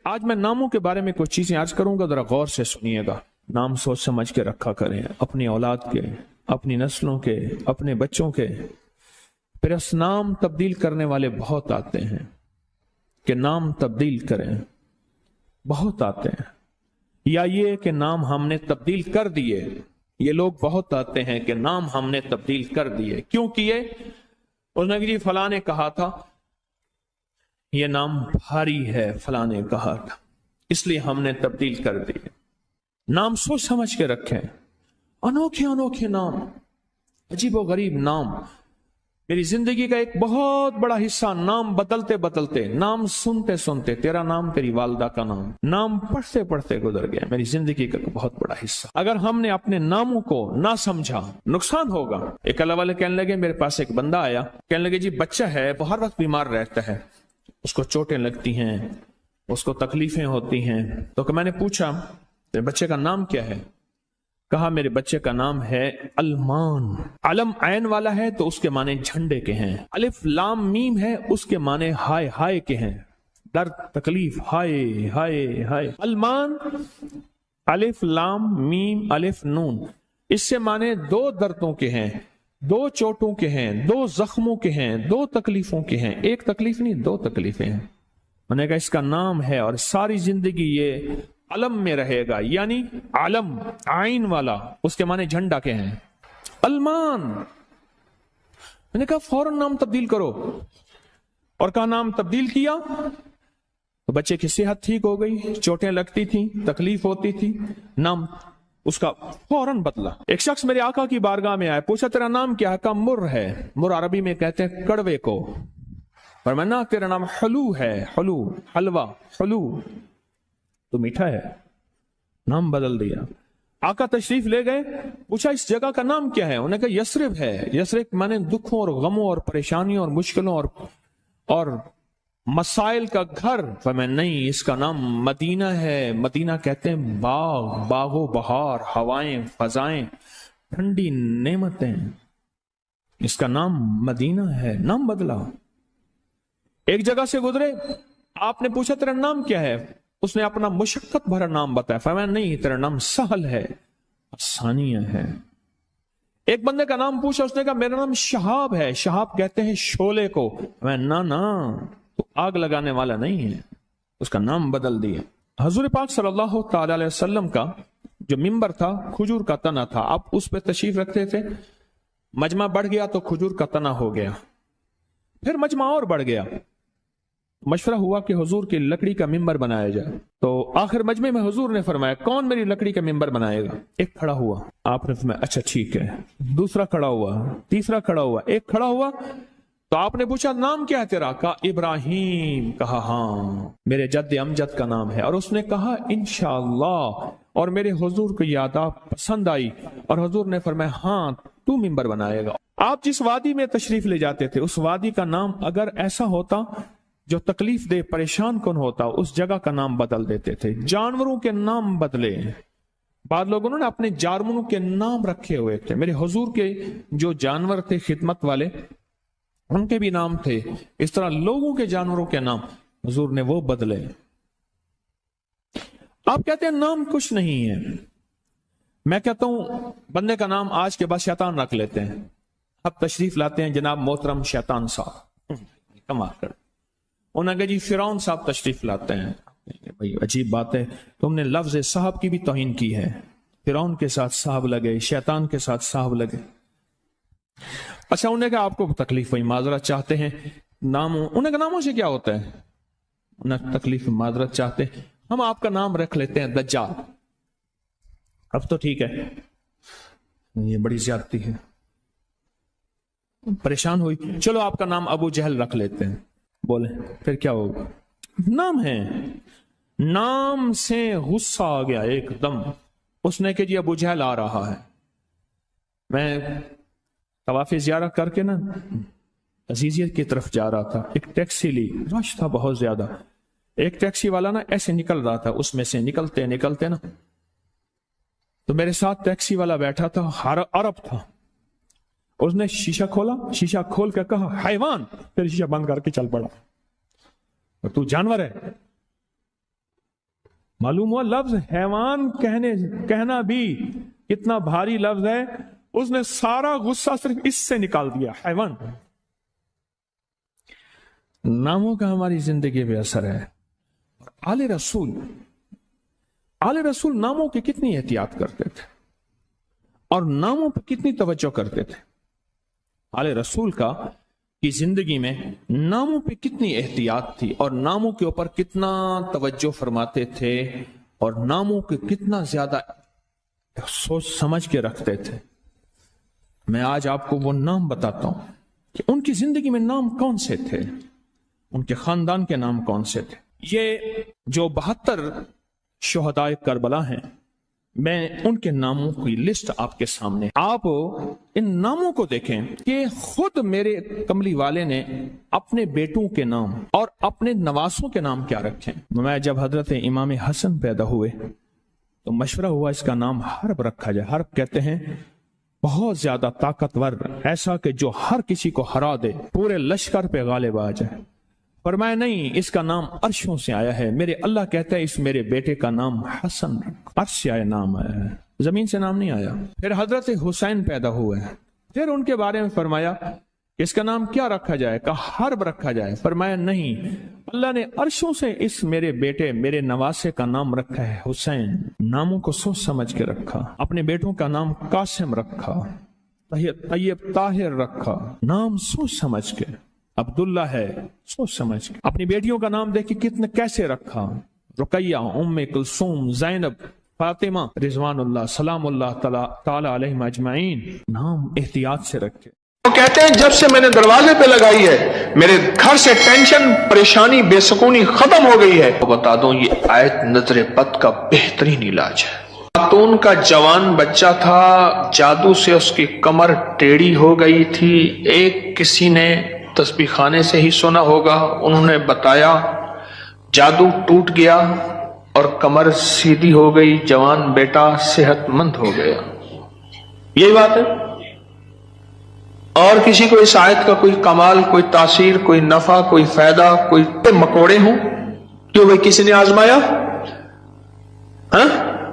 آج میں ناموں کے بارے میں کچھ چیزیں آج کروں گا، ذرا غور سے سنیے گا۔ نام سوچ سمجھ کے رکھا کریں، اپنی اولاد کے، اپنی نسلوں کے، اپنے بچوں کے۔ پھر اس نام تبدیل کرنے والے بہت آتے ہیں کہ نام تبدیل کریں، بہت آتے ہیں۔ یا یہ کہ نام ہم نے تبدیل کر دیے، یہ لوگ بہت آتے ہیں کہ نام ہم نے تبدیل کر دیے۔ کیوں کیے؟ اس نے کہ جی فلاں نے کہا تھا یہ نام بھاری ہے، فلاں نے کہا تھا، اس لیے ہم نے تبدیل کر دیے۔ نام سوچ سمجھ کے رکھیں، انوکھے انوکھے نام، عجیب و غریب نام۔ میری زندگی کا ایک بہت بڑا حصہ نام بدلتے بدلتے، نام سنتے سنتے، تیرا نام، تیری والدہ کا نام، نام پڑھتے پڑھتے گزر گیا میری زندگی کا بہت بڑا حصہ۔ اگر ہم نے اپنے ناموں کو نہ سمجھا، نقصان ہوگا۔ ایک اللہ والے کہنے لگے، میرے پاس ایک بندہ آیا، کہنے لگے جی بچہ ہے، وہ ہر وقت بیمار رہتا ہے، اس کو چوٹیں لگتی ہیں، اس کو تکلیفیں ہوتی ہیں۔ تو کہ میں نے پوچھا بچے کا نام کیا ہے؟ کہا میرے بچے کا نام ہے المان۔ علم عین والا ہے تو اس کے معنی جھنڈے کے ہیں، الف لام میم ہے اس کے معنی ہائے ہائے کے ہیں، درد تکلیف، ہائے ہائے ہائے۔ المان، الف لام میم الف نون، اس سے معنی دو دردوں کے ہیں، دو چوٹوں کے ہیں، دو زخموں کے ہیں، دو تکلیفوں کے ہیں۔ ایک تکلیف نہیں، دو تکلیفیں ہیں۔ میں نے کہا اس کا نام ہے اور ساری زندگی یہ علم میں رہے گا، یعنی علم عین والا، اس کے معنی جھنڈا کے ہیں، المان۔ میں نے کہا فوراً نام تبدیل کرو، اور کہا نام تبدیل کیا تو بچے کی صحت ٹھیک ہو گئی، چوٹیں لگتی تھیں، تکلیف ہوتی تھی، نام اس کا فوراً بدلا۔ ایک شخص میرے آقا کی بارگاہ میں آیا، پوچھا تیرا نام کیا ہے؟ کہا مر ہے۔ مر عربی میں کہتے ہیں کڑوے کو۔ فرمایا تیرا نام حلو ہے، حلو، حلوہ، حلو تو میٹھا ہے۔ نام بدل دیا۔ آقا تشریف لے گئے، پوچھا اس جگہ کا نام کیا ہے؟ انہوں نے کہا یثرب ہے۔ یثرب مانے دکھوں اور غموں اور پریشانیوں اور مشکلوں اور مسائل کا گھر۔ فرمایا نہیں، اس کا نام مدینہ ہے۔ مدینہ کہتے ہیں باغ، باغ و بہار، ہوائیں، فضائیں، ٹھنڈی نعمتیں، اس کا نام مدینہ ہے۔ نام بدلا۔ ایک جگہ سے گزرے، آپ نے پوچھا تیرا نام کیا ہے؟ اس نے اپنا مشقت بھرا نام بتایا۔ فرمایا نہیں، تیرا نام سہل ہے، آسانیہ ہے۔ ایک بندے کا نام پوچھا، اس نے کہا میرا نام شہاب ہے۔ شہاب کہتے ہیں شعلے کو۔ فرمایا نا تو آگ لگانے والا نہیں ہے، اس کا نام بدل دیا۔ حضور پاک صلی اللہ تعالی علیہ وسلم کا جو ممبر تھا کھجور کا تنا تھا، آپ اس پہ تشریف رکھتے تھے۔ مجمع بڑھ گیا تو کھجور کا تنا ہو گیا، پھر مجمع اور بڑھ گیا، مشورہ ہوا کہ حضور کی لکڑی کا ممبر بنایا جائے۔ تو آخر مجمع میں حضور نے فرمایا کون میری لکڑی کا ممبر بنائے گا؟ ایک کھڑا ہوا، آپ نے فرمایا اچھا ٹھیک ہے۔ دوسرا کھڑا ہوا، تیسرا کھڑا ہوا، ایک کھڑا ہوا تو آپ نے پوچھا نام کیا ہے تیرا؟ کہا ابراہیم۔ کہا ہاں میرے جد امجد کا نام ہے۔ اور اس نے کہا انشاءاللہ، اور میرے حضور کو یاد پسند آئی، اور حضور نے فرمایا ہاں تو ممبر بنائے گا۔ آپ جس وادی میں تشریف لے جاتے تھے، اس وادی کا نام اگر ایسا ہوتا جو تکلیف دے، پریشان کن ہوتا، اس جگہ کا نام بدل دیتے تھے۔ جانوروں کے نام بدلے، بعض لوگوں نے اپنے جانوروں کے نام رکھے ہوئے تھے۔ میرے حضور کے جو جانور تھے خدمت والے، ان کے بھی نام تھے۔ اس طرح لوگوں کے جانوروں کے نام حضور نے وہ بدلے۔ آپ کہتے ہیں نام کچھ نہیں ہے، میں کہتا ہوں بندے کا نام آج کے بعد شیطان رکھ لیتے ہیں۔ اب تشریف لاتے ہیں جناب محترم شیطان صاحب، کمال کر۔ انہوں نے کہا جی فرعون صاحب تشریف لاتے ہیں۔ بھائی عجیب بات ہے، تم نے لفظ صاحب کی بھی توہین کی ہے۔ فرعون کے ساتھ صاحب لگے، شیطان کے ساتھ صاحب لگے۔ اچھا انہوں نے کہا آپ کو تکلیف ہوئی، معذرت چاہتے ہیں، ناموں، انہوں نے کہا ناموں سے کیا ہوتا ہے؟ انہوں نے تکلیف معذرت چاہتے ہیں، ہم آپ کا نام رکھ لیتے ہیں دجال۔ اب تو ٹھیک ہے، یہ بڑی زیادتی ہے، پریشان ہوئی، چلو آپ کا نام ابو جہل رکھ لیتے ہیں۔ بولے پھر کیا ہوگا؟ نام ہے، نام سے غصہ آ گیا ایک دم۔ اس نے کہ جی ابو جہل آ رہا ہے۔ میں طواف زیارت کر کے نا عزیزیت کی طرف جا رہا تھا، ایک ٹیکسی لی، رش تھا بہت زیادہ۔ ایک ٹیکسی والا نا ایسے نکل رہا تھا، اس میں سے نکلتے نکلتے نا تو میرے ساتھ ٹیکسی والا بیٹھا تھا، عرب تھا۔ اس نے شیشہ کھولا، شیشہ کھول کے کہا حیوان، پھر شیشہ بند کر کے چل پڑا۔ تو جانور ہے؟ معلوم ہوا لفظ حیوان کہنا بھی کتنا بھاری لفظ ہے. اس نے سارا غصہ صرف اس سے نکال دیا. حیوان. ناموں کا ہماری زندگی پہ اثر ہے. آل رسول ناموں کی کتنی احتیاط کرتے تھے اور ناموں پہ کتنی توجہ کرتے تھے. آل رسول کی زندگی میں ناموں پہ کتنی احتیاط تھی اور ناموں کے اوپر کتنا توجہ فرماتے تھے اور ناموں کے کتنا زیادہ سوچ سمجھ کے رکھتے تھے. میں آج آپ کو وہ نام بتاتا ہوں کہ ان کی زندگی میں نام کون سے تھے, ان کے خاندان کے نام کون سے تھے. یہ جو 72 شہدائے کربلا ہیں, میں ان کے ناموں کی لسٹ آپ کے سامنے. آپ ان ناموں کو دیکھیں کہ خود میرے کملی والے نے اپنے بیٹوں کے نام اور اپنے نواسوں کے نام کیا رکھے. میں جب حضرت امام حسن پیدا ہوئے تو مشورہ ہوا اس کا نام حرب رکھا جائے. حرب کہتے ہیں بہت زیادہ طاقتور, ایسا کہ جو ہر کسی کو ہرا دے, پورے لشکر پہ غالب آ جائے. فرمایا نہیں, اس کا نام عرشوں سے آیا ہے. میرے اللہ کہتا ہے اس میرے بیٹے کا نام حسن رکھو. عرش سے آیا نام آیا ہے, زمین سے نام نہیں آیا. پھر حضرت حسین پیدا ہوئے, پھر ان کے بارے میں فرمایا اس کا نام کیا رکھا جائے, کہا حرب رکھا جائے. فرمایا نہیں, اللہ نے عرشوں سے اس میرے بیٹے میرے نواسے کا نام رکھا ہے حسین. ناموں کو سوچ سمجھ کے رکھا. اپنے بیٹوں کا نام قاسم رکھا, طیب طاہر رکھا, نام سوچ سمجھ کے. عبداللہ ہے, سوچ سمجھ کے. اپنی بیٹیوں کا نام دیکھ کے کیسے رکھا. رقیہ, ام کلثوم, زینب, فاطمہ رضوان اللہ سلام اللہ تعالی علیہم اجمعین. نام احتیاط سے رکھے. وہ کہتے ہیں جب سے میں نے دروازے پہ لگائی ہے میرے گھر سے ٹینشن, پریشانی, بے سکونی ختم ہو گئی ہے. بتا دوں یہ آیت نظر بد کا بہترین علاج ہے. خاتون کا جوان بچہ تھا, جادو سے اس کی کمر ٹیڑھی ہو گئی تھی. ایک کسی نے تسبیح خانے سے ہی سنا ہوگا, انہوں نے بتایا, جادو ٹوٹ گیا اور کمر سیدھی ہو گئی, جوان بیٹا صحت مند ہو گیا. یہی بات ہے. اور کسی کو اس آیت کا کوئی کمال, کوئی تاثیر, کوئی نفع, کوئی فائدہ, کوئی مکوڑے ہوں, کیوں بھائی کسی نے آزمایا؟ ہاں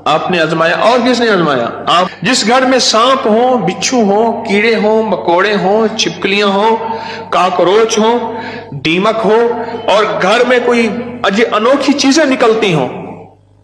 آپ نے آزمایا. اور کس نے آزمایا؟ آپ. جس گھر میں سانپ ہوں, بچھو ہوں, کیڑے ہوں, مکوڑے ہوں, چھپکلیاں ہوں, کاکروچ ہوں, دیمک ہو, اور گھر میں کوئی انوکھی چیزیں نکلتی ہوں,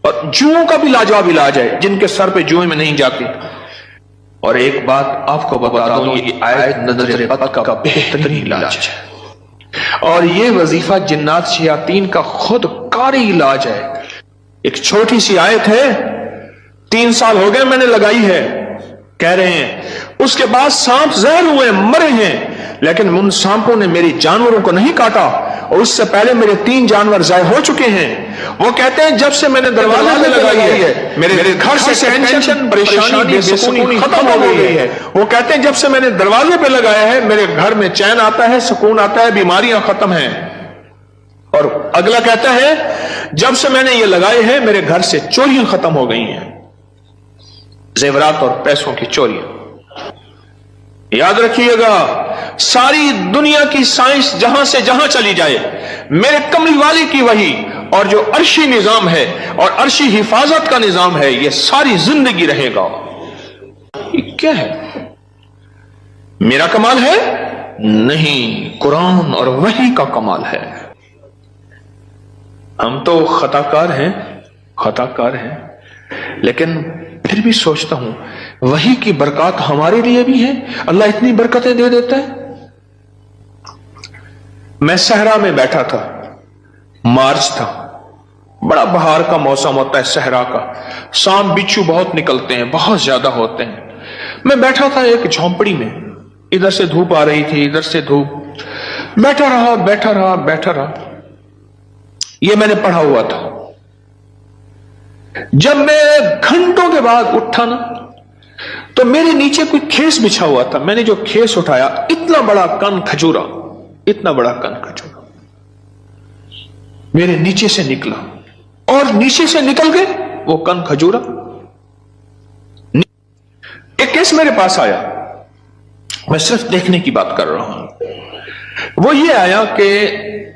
اور جوؤں کا بھی لاجواب علاج ہے جن کے سر پہ جوئیں میں نہیں جاتی. اور ایک بات آپ کو بتا دوں, یہ آیت نظر بد کا بہترین علاج ہے, اور یہ وظیفہ جنات شیاطین کا خود کاری علاج ہے. ایک چھوٹی سی آیت ہے, 3 سال ہو گئے میں نے لگائی ہے, کہہ رہے ہیں اس کے بعد سانپ زہر ہوئے, مرے ہیں, لیکن ان سانپوں نے میری جانوروں کو نہیں کاٹا, اور اس سے پہلے میرے 3 جانور ضائع ہو چکے ہیں. وہ کہتے ہیں جب سے میں نے دروازے پہ لگائی ہے میرے گھر سے ٹینشن, پریشانی, بے سکونی ختم ہو گئی ہے. وہ کہتے ہیں جب سے میں نے دروازے پہ لگایا ہے میرے گھر میں چین آتا ہے, سکون آتا ہے, بیماریاں ختم ہیں. اور اگلا کہتا ہے جب سے میں نے یہ لگائے ہیں میرے گھر سے چوریاں ختم ہو گئی ہیں, زیورات اور پیسوں کی چوریاں. یاد رکھیے گا, ساری دنیا کی سائنس جہاں سے جہاں چلی جائے, میرے کملی والی کی وحی اور جو عرشی نظام ہے اور عرشی حفاظت کا نظام ہے, یہ ساری زندگی رہے گا. یہ کیا ہے؟ میرا کمال ہے؟ نہیں, قرآن اور وحی کا کمال ہے. ہم تو خطا کار ہیں, لیکن پھر بھی سوچتا ہوں وحی کی برکات ہمارے لیے بھی ہے. اللہ اتنی برکتیں دے دیتا ہے. میں صحرا میں بیٹھا تھا, مارچ تھا, بڑا بہار کا موسم ہوتا ہے صحرا کا, سانپ بچھو بہت نکلتے ہیں, بہت زیادہ ہوتے ہیں. میں بیٹھا تھا ایک جھونپڑی میں, ادھر سے دھوپ آ رہی تھی, ادھر سے دھوپ, بیٹھا رہا. یہ میں نے پڑھا ہوا تھا. جب میں گھنٹوں کے بعد اٹھا نا تو میرے نیچے کوئی کھیس بچھا ہوا تھا. میں نے جو کھیس اٹھایا, اتنا بڑا کن کھجورا میرے نیچے سے نکلا, اور نیچے سے نکل گئے وہ کن کھجورا. ایک کیس میرے پاس آیا, میں صرف دیکھنے کی بات کر رہا ہوں. وہ یہ آیا کہ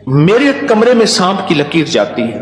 میرے کمرے میں سانپ کی لکیر جاتی ہے,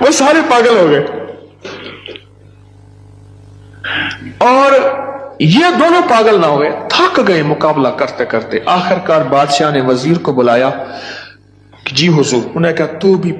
وہ سارے پاگل ہو گئے. اور یہ دونوں پاگل نہ ہوئے, تھک گئے مقابلہ کرتے کرتے. آخر کار بادشاہ نے وزیر کو بلایا کہ جی حضور, انہیں کہا تو بھی